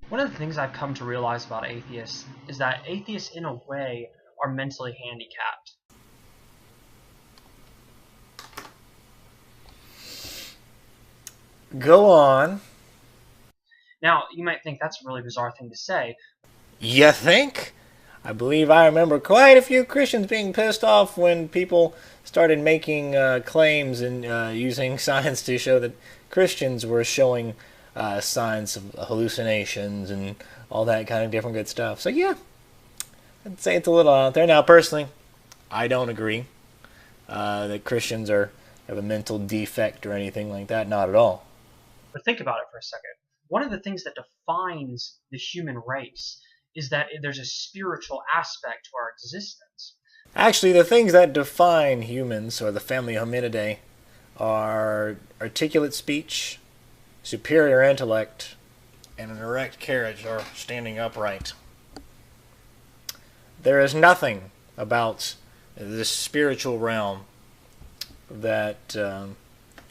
One of the things I've come to realize about atheists is that atheists, in a way, are mentally handicapped. Go on. Now, you might think that's a really bizarre thing to say. You think? I believe I remember quite a few Christians being pissed off when people started making claims and using science to show that Christians were showing signs of hallucinations and all that kind of different good stuff. So yeah, I'd say it's a little out there. Now, personally, I don't agree that Christians have a mental defect or anything like that. Not at all. But think about it for a second. One of the things that defines the human race is that there's a spiritual aspect to our existence. Actually, the things that define humans, or the family Hominidae, are articulate speech, superior intellect, and an erect carriage or standing upright. There is nothing about this spiritual realm that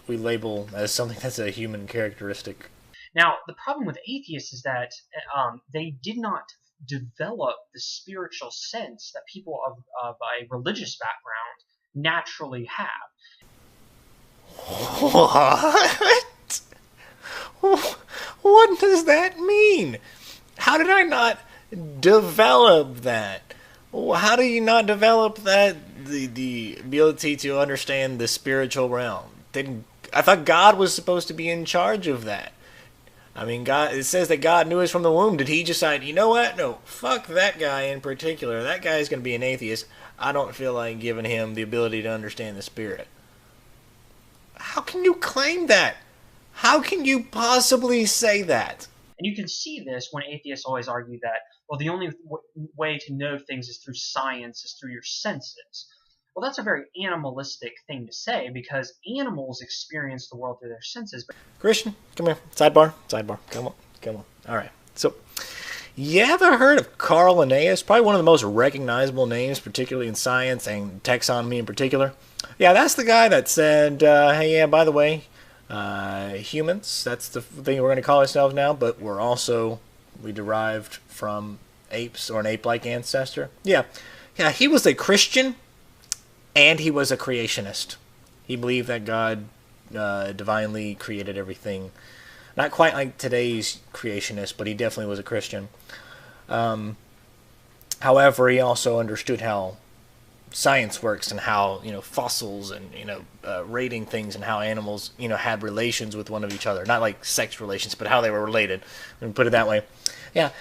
we label as something that's a human characteristic. Now, the problem with atheists is that they did not develop the spiritual sense that people of a religious background naturally have. What? What does that mean? How did I not develop that? How do you not develop that the ability to understand the spiritual realm? I thought God was supposed to be in charge of that. I mean, God. It says that God knew us from the womb. Did He decide? You know what? No, fuck that guy in particular. That guy is going to be an atheist. I don't feel like giving him the ability to understand the spirit. How can you claim that? How can you possibly say that? And you can see this when atheists always argue that, well, the only way to know things is through science, is through your senses. Well, that's a very animalistic thing to say because animals experience the world through their senses. But Christian, come here. Sidebar. Sidebar. Come on. Come on. All right. So, you ever heard of Carl Linnaeus? Probably one of the most recognizable names, particularly in science and taxonomy in particular. Yeah, that's the guy that said, hey, yeah, by the way, humans, that's the thing we're going to call ourselves now, but we derived from apes or an ape-like ancestor. Yeah. Yeah, he was a Christian and he was a creationist. He believed that God divinely created everything. Not quite like today's creationist, but he definitely was a Christian. However, he also understood how science works and how fossils and rating things and how animals had relations with one of each other. Not like sex relations, but how they were related. Let me put it that way. Yeah.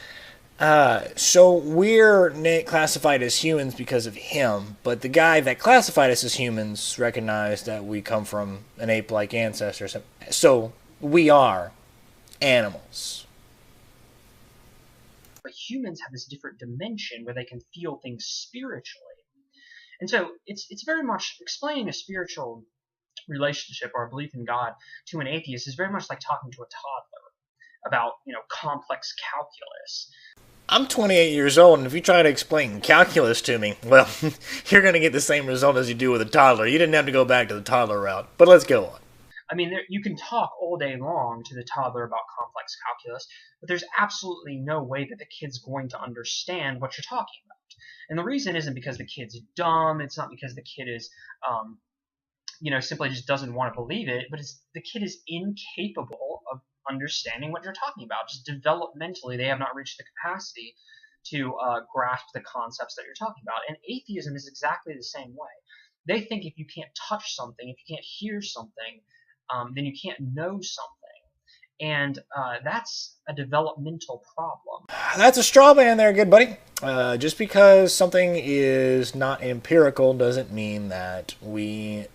So we're classified as humans because of him, but the guy that classified us as humans recognized that we come from an ape-like ancestor. So we are animals. humans have this different dimension where they can feel things spiritually. And so it's very much explaining a spiritual relationship or a belief in God to an atheist is very much like talking to a toddler about, complex calculus. I'm 28 years old, and if you try to explain calculus to me, well, you're going to get the same result as you do with a toddler. You didn't have to go back to the toddler route, but let's go on. I mean, you can talk all day long to the toddler about complex calculus, but there's absolutely no way that the kid's going to understand what you're talking about. And the reason isn't because the kid's dumb. It's not because the kid is, simply just doesn't want to believe it, but the kid is incapable of understanding what you're talking about. Just developmentally, they have not reached the capacity to grasp the concepts that you're talking about. And atheism is exactly the same way. They think if you can't touch something, if you can't hear something, then you can't know something. And that's a developmental problem. That's a straw man there, good buddy. Just because something is not empirical doesn't mean that we,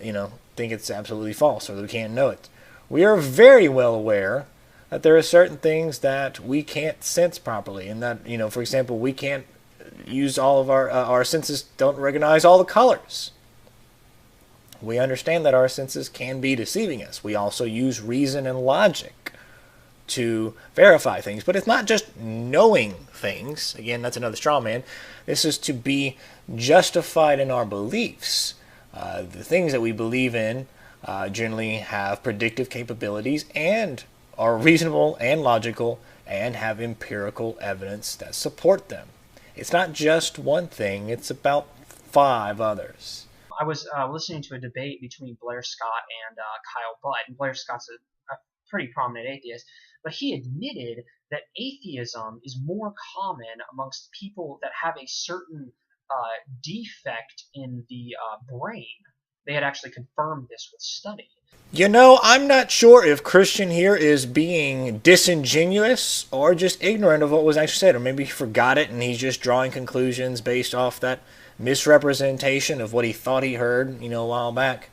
think it's absolutely false or that we can't know it. We are very well aware that there are certain things that we can't sense properly, and that, for example, we can't use all of our senses don't recognize all the colors. We understand that our senses can be deceiving us. We also use reason and logic to verify things. But it's not just knowing things. Again, that's another straw man. This is to be justified in our beliefs. The things that we believe in generally have predictive capabilities and are reasonable and logical and have empirical evidence that support them. It's not just one thing, it's about 5 others. I was listening to a debate between Blair Scott and Kyle Butt, and Blair Scott's a pretty prominent atheist, but he admitted that atheism is more common amongst people that have a certain defect in the brain. They had actually confirmed this with study. You know, I'm not sure if Christian here is being disingenuous or just ignorant of what was actually said, or maybe he forgot it and he's just drawing conclusions based off that misrepresentation of what he thought he heard, a while back.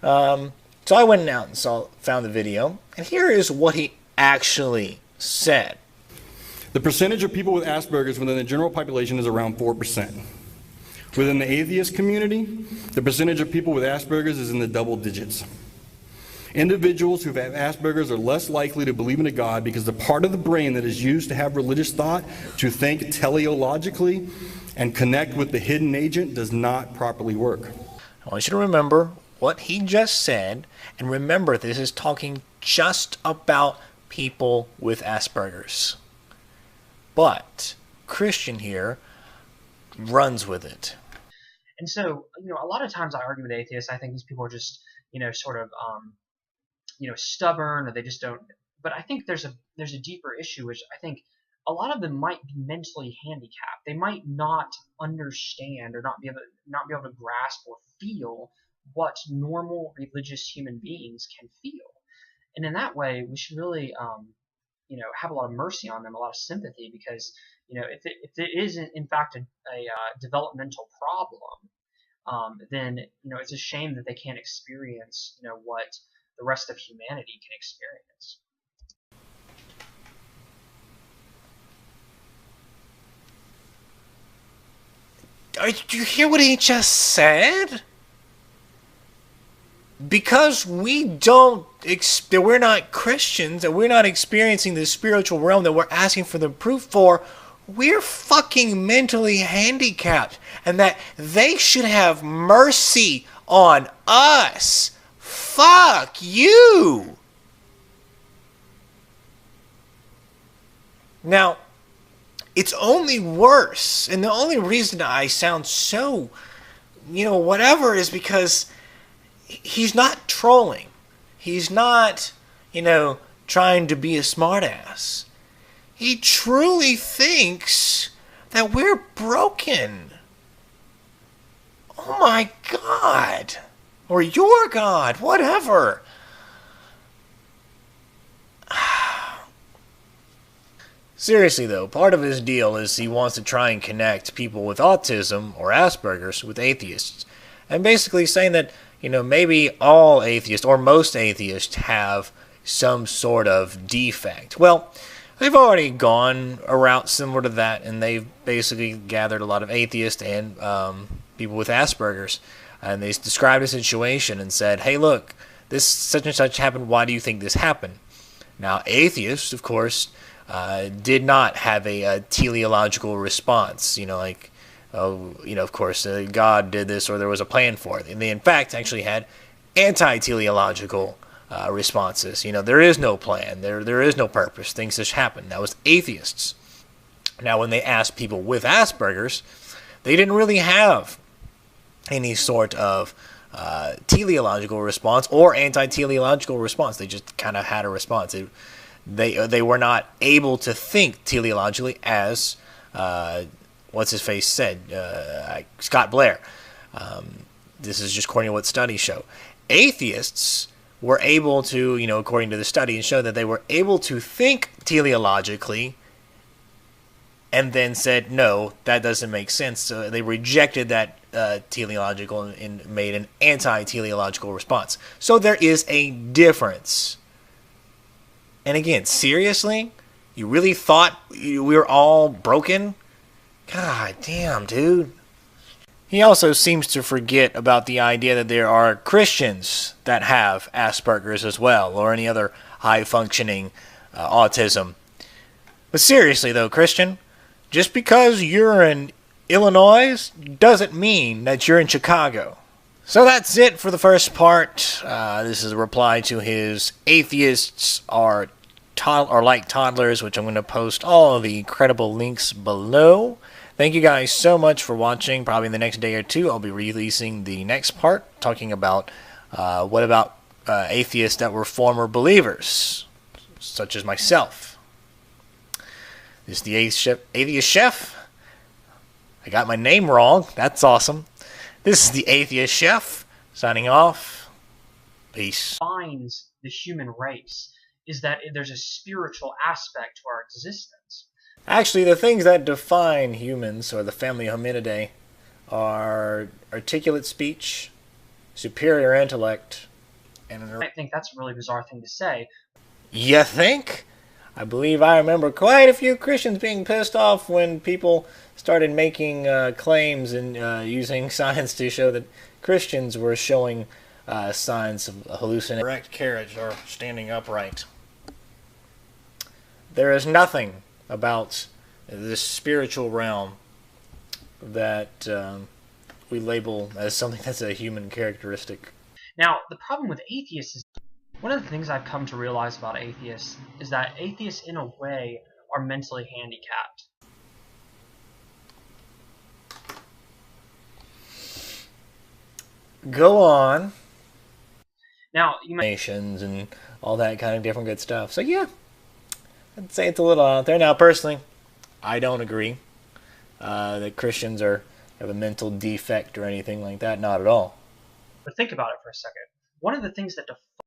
So I went out and found the video, and here is what he actually said. The percentage of people with Asperger's within the general population is around 4%. Within the atheist community, the percentage of people with Asperger's is in the double digits. Individuals who have Asperger's are less likely to believe in a God because the part of the brain that is used to have religious thought, to think teleologically, and connect with the hidden agent does not properly work. I want you to remember what he just said, and remember this is talking just about people with Asperger's. But Christian here runs with it. And so, a lot of times I argue with atheists. I think these people are just, sort of, stubborn, or they just don't. But I think there's a deeper issue, which I think a lot of them might be mentally handicapped. They might not understand or not be able to grasp or feel what normal religious human beings can feel. And in that way, we should really, have a lot of mercy on them, a lot of sympathy, because if it is in fact a developmental problem, then it's a shame that they can't experience what the rest of humanity can experience. Did you hear what he just said? Because we're not Christians, and we're not experiencing the spiritual realm that we're asking for the proof for, we're fucking mentally handicapped, and that they should have mercy on us. Fuck you! Now, it's only worse, and the only reason I sound so, whatever, is because he's not trolling. He's not, trying to be a smartass. He truly thinks that we're broken. Oh my God. Or your God, whatever. Seriously though, part of his deal is he wants to try and connect people with autism or Asperger's with atheists. And basically saying that, maybe all atheists or most atheists have some sort of defect. Well, they've already gone a route similar to that, and they've basically gathered a lot of atheists and people with Asperger's. And they described a situation and said, hey, look, this such and such happened. Why do you think this happened? Now, atheists, of course, did not have a teleological response. Of course, God did this or there was a plan for it. And they, in fact, actually had anti-teleological responses. There is no plan. There is no purpose. Things just happen. That was atheists. Now, when they asked people with Asperger's, they didn't really have any sort of teleological response or anti-teleological response. They just kind of had a response. They were not able to think teleologically, as what's his face said, Scott Blair. This is just according to what studies show. Atheists were able to, according to the study, and show that they were able to think teleologically, and then said, no, that doesn't make sense. So they rejected that teleological and made an anti-teleological response. So there is a difference. And again, seriously? You really thought we were all broken? God damn, dude. He also seems to forget about the idea that there are Christians that have Asperger's as well, or any other high-functioning autism. But seriously though, Christian, just because you're in Illinois doesn't mean that you're in Chicago. So that's it for the first part. This is a reply to his atheists are like Toddlers, which I'm going to post all of the incredible links below. Thank you guys so much for watching. Probably in the next day or two, I'll be releasing the next part, talking about what about atheists that were former believers, such as myself. This is the Atheist Chef. I got my name wrong. That's awesome. This is the Atheist Chef, signing off. Peace. Defines the human race is that there's a spiritual aspect to our existence. Actually, the things that define humans, or the family Hominidae, are articulate speech, superior intellect, and I think that's a really bizarre thing to say. You think? I believe I remember quite a few Christians being pissed off when people started making claims and using science to show that Christians were showing signs of hallucination. Correct carriage or standing upright. There is nothing about this spiritual realm that we label as something that's a human characteristic. Now, the problem with atheists is, one of the things I've come to realize about atheists is that atheists, in a way, are mentally handicapped. Go on. Now, you may Nations and all that kind of different good stuff. So yeah, I'd say it's a little out there. Now, personally, I don't agree that Christians have a mental defect or anything like that. Not at all. but think about it for a second. One of the things that